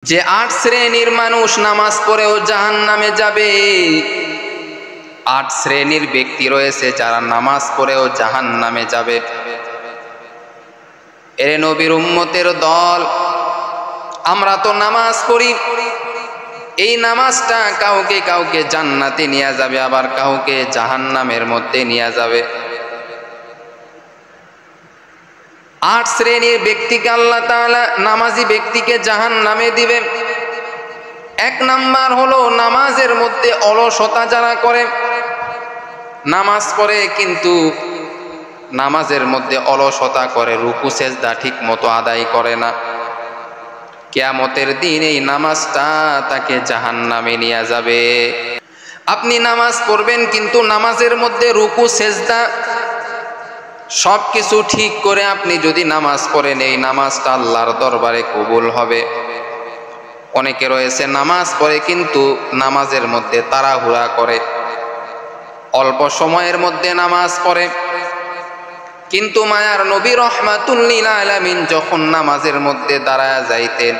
যে ৮ শ্রেণীর মানুষ নামাজ পড়েও জাহান্নামে যাবে। ৮ শ্রেণীর ব্যক্তি রয়েছে যারা নামাজ পড়েও জাহান্নামে যাবে। এরে নবীর উম্মতের দল, আমরা তো নামাজ পড়ি, এই নামাজটা কাউকে কাউকে জান্নাতে নিয়ে যাবে, আবার কাউকে জাহান্নামের মধ্যে নিয়ে যাবে। ৮ শ্রেণীর ব্যক্তিকে আল্লাহ তাআলা নামাজি ব্যক্তিকে জাহান্নামে দিবে। ১ নাম্বার হলো নামাজের মধ্যে অলসতা যারা করে, নামাজ পড়ে কিন্তু নামাজের মধ্যে অলসতা করে, রুকু সেজদা ঠিক মতো আদায় করে না। কিয়ামতের দিন এই নামাজটা তাকে জাহান্নামে নিয়ে যাবে। আপনি নামাজ পড়বেন কিন্তু নামাজের মধ্যে রুকু সেজদা সব কিছু ঠিক করে আপনি যদি নামাজ পড়েন, এই নামাজটা আল্লাহর দরবারে কবুল হবে। অনেকে রয়েছে নামাজ পড়ে কিন্তু নামাজের মধ্যে তাড়াহুড়া করে, অল্প সময়ের মধ্যে নামাজ পড়ে। কিন্তু মায়ার নবী রাহমাতুল লিল আলামিন যখন নামাজের মধ্যে দাঁড়ায় যাইতেন,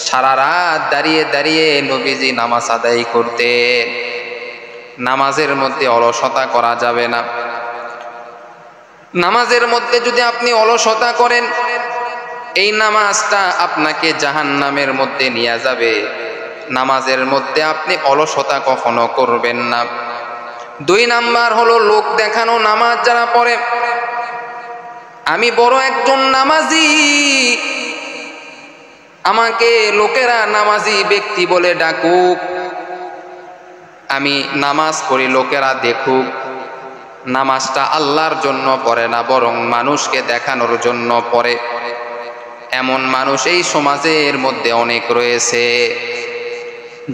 সারা রাত দাঁড়িয়ে দাঁড়িয়ে নবীজি নামাজ আদায় করতেন। নামাজের মধ্যে অলসতা করা যাবে না। নামাজের মধ্যে যদি আপনি অলসতা করেন, এই নামাজটা আপনাকে জাহান্নামের মধ্যে নিয়ে যাবে। নামাজের মধ্যে আপনি অলসতা কখনো করবেন না। ২ নাম্বার হলো লোক দেখানো নামাজ যারা পড়ে। আমি বড় একজন নামাজি, আমাকে লোকেরা নামাজি ব্যক্তি বলে ডাকুক, আমি নামাজ পড়ি লোকেরা দেখুক। নামাজটা আল্লাহর জন্য পড়ে না, বরং মানুষকে দেখানোর জন্য পড়ে। এমন মানুষ এই সমাজের মধ্যে অনেক রয়েছে,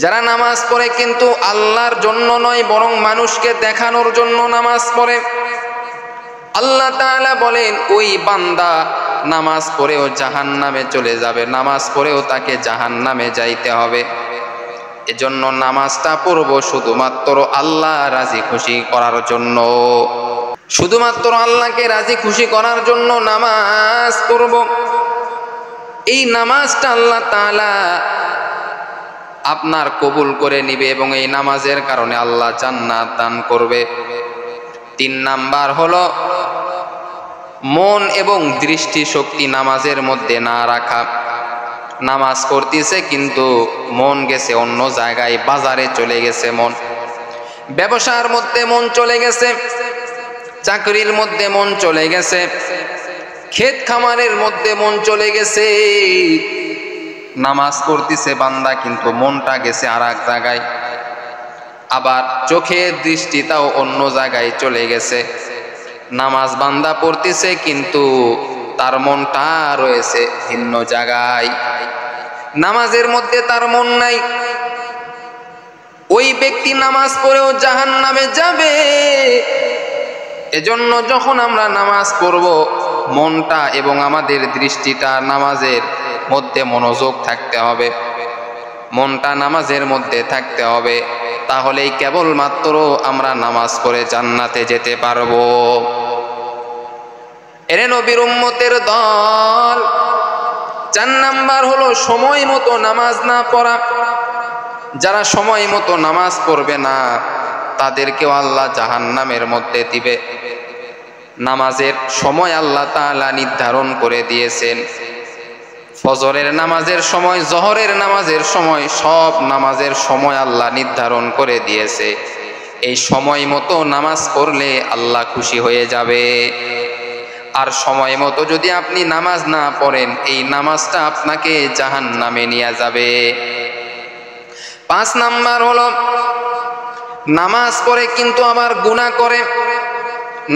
যারা নামাজ পড়ে কিন্তু আল্লাহর জন্য নয়, বরং মানুষকে দেখানোর জন্য নামাজ পড়ে। আল্লাহ তাআলা বলেন, ওই বান্দা নামাজ পড়েও জাহান্নামে চলে যাবে, নামাজ পড়েও তাকে জাহান্নামে যাইতে হবে। এজন্য নামাজটা পড়ব শুধুমাত্র আল্লাহ রাজি খুশি করার জন্য, শুধুমাত্র আল্লাহকে রাজি খুশি করার জন্য নামাজ পড়ব। এই নামাজটা আল্লাহ তাআলা আপনার কবুল করে নিবে এবং এই নামাজের কারণে আল্লাহ জান্নাত দান করবে। ৩ নাম্বার হলো মন এবং দৃষ্টি শক্তি নামাজের মধ্যে না রাখা। নামাজ করতেছে কিন্তু মন গেছে অন্য জায়গায়, বাজারে চলে গেছে মন, ব্যবসার মধ্যে মন চলে গেছে, চাকরির মধ্যে মন চলে গেছে, ক্ষেত খামারের মধ্যে মন চলে গেছে। নামাজ পড়তেছে বান্দা কিন্তু মনটা গেছে আর এক জায়গায়, আবার চোখের দৃষ্টিটাও অন্য জায়গায় চলে গেছে। নামাজ বান্দা পড়তেছে কিন্তু তার মনটা রয়েছে ভিন্ন জায়গায়, নামাজের মধ্যে তার মন নাই। ওই ব্যক্তি নামাজ পড়েও জাহান্নামে যাবে। এজন্য যখন আমরা নামাজ পড়ব, মনটা এবং আমাদের দৃষ্টিটা নামাজের মধ্যে মনোযোগ থাকতে হবে, মনটা নামাজের মধ্যে থাকতে হবে। তাহলেই কেবলমাত্র আমরা নামাজ পড়ে জান্নাতে যেতে পারবো। এরে নবীর উম্মতের দল, ৪ নাম্বার হলো সময় মতো নামাজ না পড়া। যারা সময় মতো নামাজ পড়বে না, তাদেরকেও আল্লাহ জাহান্নামের মধ্যে দিবে। নামাজের সময় আল্লাহ তাআলা নির্ধারণ করে দিয়েছেন। ফজরের নামাজের সময়, জোহরের নামাজের সময়, সব নামাজের সময় আল্লাহ নির্ধারণ করে দিয়েছে। এই সময় মতো নামাজ পড়লে আল্লাহ খুশি হয়ে যাবে। আর সময় মতো যদি আপনি নামাজ না পড়েন, এই নামাজটা আপনাকে জাহান্নামে নিয়ে যাবে। ৫ নাম্বার হলো নামাজ পড়ে কিন্তু আবার গুনাহ করে।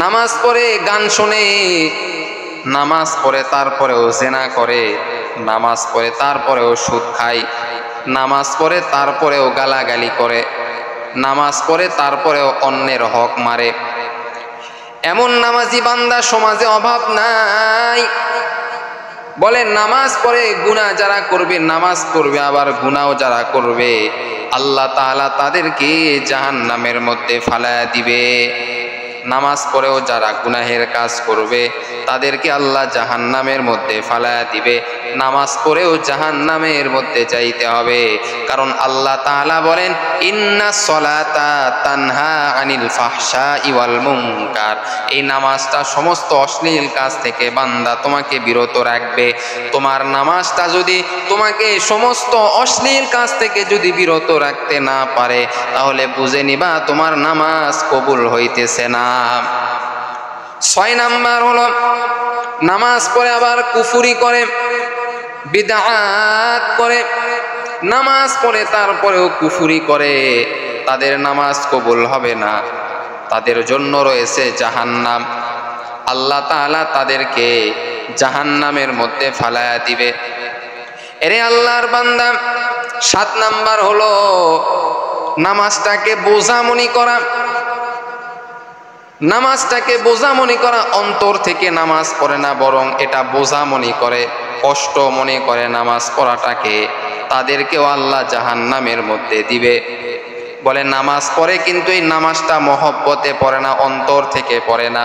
নামাজ পড়ে গান শোনে, নামাজ পড়ে তারপরেও জিনা করে, নামাজ পড়ে তারপরেও সুদ খায়, নামাজ পড়ে তারপরেও গালাগালি করে, নামাজ পড়ে তারপরেও অন্যের হক মারে। এমন নামাজি বান্দা সমাজে অভাব নাই। বলে নামাজ পড়ে গুনাহ যারা করবে, নামাজ পড়বে আবার গুনাহও যারা করবে, আল্লাহ তাআলা তাদেরকে জাহান্নামের মধ্যে ফালায়া দিবে। নামাজ পড়েও যারা গুনাহের কাজ করবে, তাদেরকে আল্লাহ জাহান্নামের মধ্যে ফালায়া দিবে। নামাজ পড়েও জাহান্নামের মধ্যে যাইতে হবে, কারণ আল্লাহ তাআলা বলেন ইন্নাস সলাতা তানহা আনিল ফাহশাই ওয়াল মুনকার। এই নামাজটা সমস্ত অশ্লীল কাজ থেকে বান্দা তোমাকে বিরত রাখবে। তোমার নামাজটা যদি তোমাকে সমস্ত অশ্লীল কাজ থেকে যদি বিরত রাখতে না পারে, তাহলে বুঝে নিবা তোমার নামাজ কবুল হইতেছে না। 6 নাম্বার হলো নামাজ পড়ে আবার কুফরি করে, বিদআত করে। নামাজ পড়ে তারপরেও কুফরি করে, তাদের নামাজ কবুল হবে না, তাদের জন্য রয়েছে জাহান্নাম। আল্লাহ তাআলা তাদেরকে জাহান্নামের মধ্যে ফালায়া দিবে। এরে আল্লাহর বান্দা, 7 নাম্বার হলো নামাজটাকে বোঝা মনে করা। নামাজটাকে বোঝা মনে করা, অন্তর থেকে নামাজ পড়ে না, বরং এটা বোঝা মনে করে, কষ্ট মনে করে নামাজ পড়াটাকে, তাদেরকেও আল্লাহ জাহান্নামের মধ্যে দিবে। বলে নামাজ পড়ে কিন্তু এই নামাজটা মহব্বতে পড়ে না, অন্তর থেকে পড়ে না।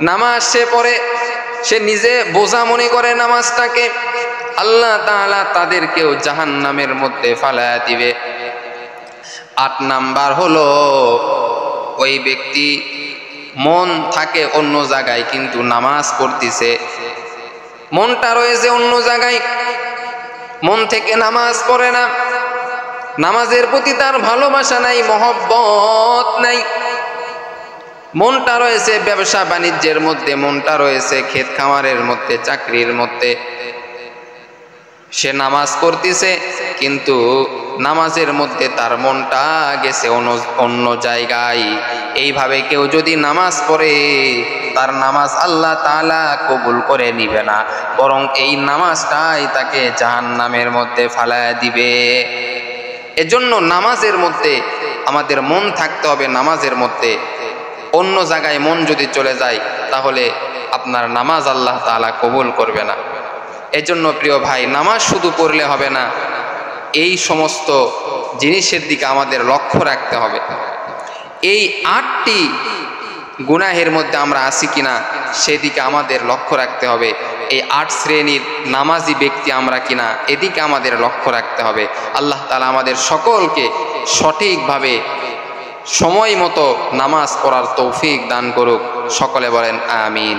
নামাজ সে পড়ে, সে নিজে বোঝা মনে করে নামাজটাকে, আল্লাহ তাআলা তাদেরকেও জাহান্নামের মধ্যে ফালায়া দিবে। 8 নাম্বার হলো ওই ব্যক্তি মন থাকে অন্য জায়গায়, কিন্তু নামাজ পড়তেছে, মনটা রয়েছে অন্য জায়গায়, মন থেকে নামাজ পড়ে না, নামাজের প্রতি তার ভালোবাসা নাই, মহব্বত নাই। মনটা রয়েছে ব্যবসা বাণিজ্যের মধ্যে, মনটা রয়েছে ক্ষেত খামারের মধ্যে, চাকরির মধ্যে। সে নামাজ পড়তেছে কিন্তু নামাজের মধ্যে তার মনটা গেছে অন্য জায়গায়। এইভাবে কেউ যদি নামাজ পড়ে, তার নামাজ আল্লাহ তাআলা কবুল করে নিবে না, বরং এই নামাজটাই তাকে জাহান্নামের মধ্যে ফালায়া দিবে। এজন্য নামাজের মধ্যে আমাদের মন থাকতে হবে। নামাজের মধ্যে অন্য জায়গায় মন যদি চলে যায়, তাহলে আপনার নামাজ আল্লাহ তাআলা কবুল করবে না। এজন্য প্রিয় ভাই, নামাজ শুধু পড়লে হবে না, এই সমস্ত জিনিসের দিকে আমাদের লক্ষ্য রাখতে হবে। এই 8টি গুনাহের মধ্যে আমরা আছি কিনা সেদিকে আমাদের লক্ষ্য রাখতে হবে। এই 8 শ্রেণীর নামাজি ব্যক্তি আমরা কিনা এদিকে আমাদের লক্ষ্য রাখতে হবে। আল্লাহ তাআলা আমাদের সকলকে সঠিকভাবে সময় মতো নামাজ পড়ার তৌফিক দান করুক। সকলে বলেন আমিন।